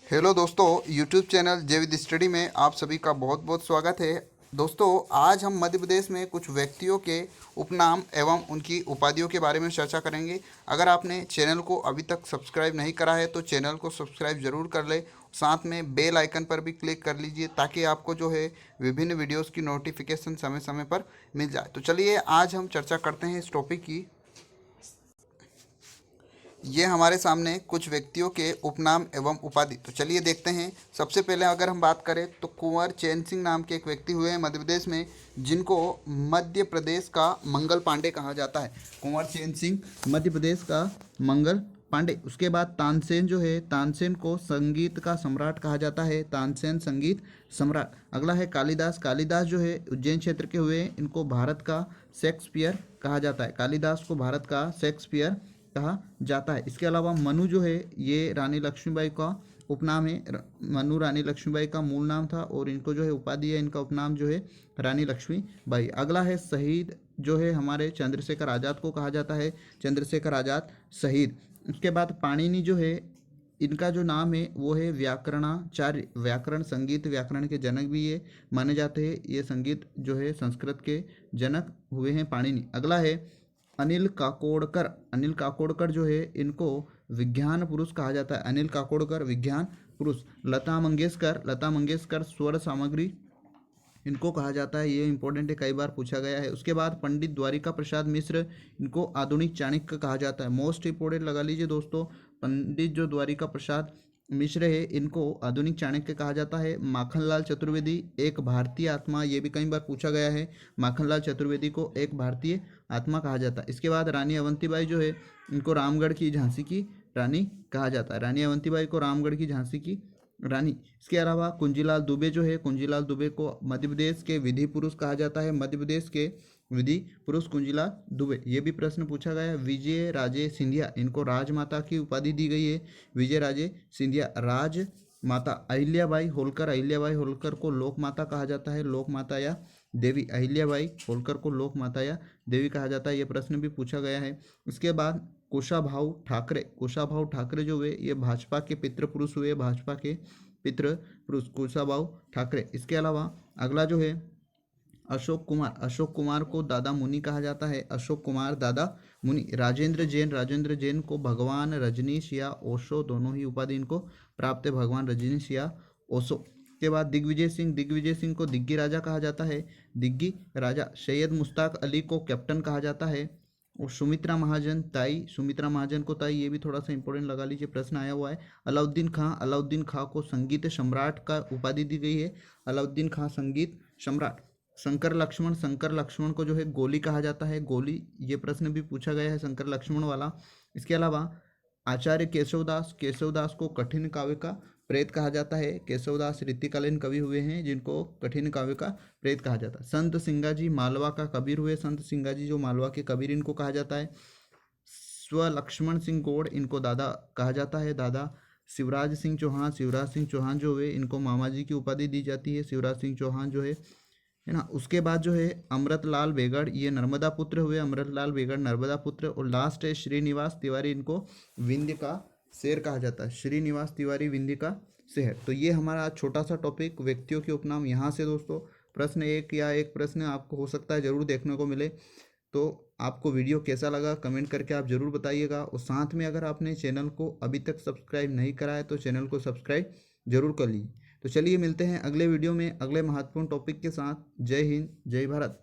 Hello दोस्तों, YouTube channel जेविद study में आप सभी का बहुत बहुत स्वागत है। दोस्तों, आज हम मध्य प्रदेश में कुछ व्यक्तियों के उपनाम एवं उनकी उपाधियों के बारे में चर्चा करेंगे। अगर आपने चैनल को अभी तक सब्सक्राइब नहीं करा है तो चैनल को सब्सक्राइब ज़रूर कर ले। साथ में बेल आइकन पर भी क्लिक कर लीजिए ताकि आपको जो है विभिन्न वीडियोज़ की नोटिफिकेशन समय समय पर मिल जाए। तो चलिए आज हम चर्चा करते हैं इस टॉपिक की। ये हमारे सामने कुछ व्यक्तियों के उपनाम एवं उपाधि। तो चलिए देखते हैं। सबसे पहले अगर हम बात करें तो कुंवर चैन सिंह नाम के एक व्यक्ति हुए हैं मध्य प्रदेश में, जिनको मध्य प्रदेश का मंगल पांडे कहा जाता है। कुंवर चैन सिंह मध्य प्रदेश का मंगल पांडे। उसके बाद तानसेन जो है, तानसेन को संगीत का सम्राट कहा जाता है। तानसेन संगीत सम्राट। अगला है कालिदास। कालिदास जो है उज्जैन क्षेत्र के हुए, इनको भारत का शेक्सपियर कहा जाता है। कालिदास को भारत का शेक्सपियर कहा जाता है। इसके अलावा मनु जो है ये रानी लक्ष्मीबाई का उपनाम है। मनु रानी लक्ष्मीबाई का मूल नाम था और इनको जो है उपाधि है, इनका उपनाम जो है रानी लक्ष्मीबाई। अगला है शहीद जो है हमारे चंद्रशेखर आज़ाद को कहा जाता है। चंद्रशेखर आज़ाद शहीद। उसके बाद पाणिनि जो है, इनका जो नाम है वो है व्याकरणाचार्य। व्याकरण संगीत व्याकरण के जनक भी ये माने जाते हैं। ये संगीत जो है संस्कृत के जनक हुए हैं पाणिनि। अगला है अनिल काकोडकर। अनिल काकोडकर जो है इनको विज्ञान पुरुष कहा जाता है। अनिल काकोडकर विज्ञान पुरुष। लता मंगेशकर। लता मंगेशकर स्वर सामग्री इनको कहा जाता है। ये इंपॉर्टेंट है, कई बार पूछा गया है। उसके बाद पंडित द्वारिका प्रसाद मिश्र, इनको आधुनिक चाणक्य कहा जाता है। मोस्ट इंपॉर्टेंट लगा लीजिए दोस्तों, पंडित जो द्वारिका प्रसाद मिश्र है इनको आधुनिक चाणक्य कहा जाता है। माखनलाल चतुर्वेदी एक भारतीय आत्मा, ये भी कई बार पूछा गया है। माखनलाल चतुर्वेदी को एक भारतीय आत्मा कहा जाता है। इसके बाद रानी अवंतीबाई जो है, इनको रामगढ़ की झांसी की रानी कहा जाता है। रानी अवंतीबाई को रामगढ़ की झांसी की रानी। इसके अलावा कुंजीलाल दुबे जो है, कुंजीलाल दुबे को मध्य प्रदेश के विधि पुरुष कहा जाता है। मध्य प्रदेश के विधि पुरुष कुंजीलाल दुबे। ये भी प्रश्न पूछा गया है। विजय राजे सिंधिया, इनको राजमाता की उपाधि दी गई है। विजय राजे सिंधिया राजमाता। अहिल्याबाई होलकर, अहिल्याबाई होलकर को लोक माता कहा जाता है। लोक माता या देवी। अहिल्याबाई होलकर को लोक माता या देवी कहा जाता है। ये प्रश्न भी पूछा गया है। उसके बाद कुशाभाऊ ठाकरे। कुशाभाऊ ठाकरे जो हुए ये भाजपा के पितृ पुरुष हुए। भाजपा के पितृ पुरुष कुशाभाऊ ठाकरे। इसके अलावा अगला जो है अशोक कुमार। अशोक कुमार को दादा मुनि कहा जाता है। अशोक कुमार दादा मुनि। राजेंद्र जैन। राजेंद्र जैन को भगवान रजनीश या ओशो, दोनों ही उपाधि इनको प्राप्त है, भगवान रजनीश या ओशो। के बाद दिग्विजय सिंह। दिग्विजय सिंह को दिग्गी राजा कहा जाता है। दिग्गी राजा। सैयद मुश्ताक अली को कैप्टन कहा जाता है। और सुमित्रा महाजन ताई। सुमित्रा महाजन को ताई, ये भी थोड़ा सा इंपॉर्टेंट लगा लीजिए, प्रश्न आया हुआ है। अलाउद्दीन खां। अलाउद्दीन खां को संगीत सम्राट का उपाधि दी गई है। अलाउद्दीन खां संगीत सम्राट। शंकर लक्ष्मण। शंकर लक्ष्मण को जो है गोली कहा जाता है। गोली, ये प्रश्न भी पूछा गया है शंकर लक्ष्मण वाला। इसके अलावा आचार्य केशवदास। केशवदास को कठिन काव्य का प्रेत कहा जाता है। केशवदास रीतिकालीन कवि हुए हैं जिनको कठिन काव्य का प्रेत कहा जाता है। संत सिंगाजी मालवा का कबीर हुए। संत सिंगाजी जो मालवा के कबीर, इनको कहा जाता है। स्व लक्ष्मण सिंह गौड़, इनको दादा कहा जाता है। दादा। शिवराज सिंह चौहान। शिवराज सिंह चौहान जो हुए इनको मामा जी की उपाधि दी जाती है। शिवराज सिंह चौहान जो है ना। उसके बाद जो है अमृतलाल बेगड़, ये नर्मदा पुत्र हुए। अमृतलाल बेगड़ नर्मदा पुत्र। और लास्ट है श्रीनिवास तिवारी, इनको विंध्य का शेर कहा जाता है। श्रीनिवास तिवारी विंध्य का शेर। तो ये हमारा छोटा सा टॉपिक व्यक्तियों के उपनाम। यहाँ से दोस्तों प्रश्न एक प्रश्न आपको हो सकता है जरूर देखने को मिले। तो आपको वीडियो कैसा लगा कमेंट करके आप ज़रूर बताइएगा। और साथ में अगर आपने चैनल को अभी तक सब्सक्राइब नहीं करा है तो चैनल को सब्सक्राइब जरूर कर लीजिए। तो चलिए मिलते हैं अगले वीडियो में अगले महत्वपूर्ण टॉपिक के साथ। जय हिंद, जय भारत।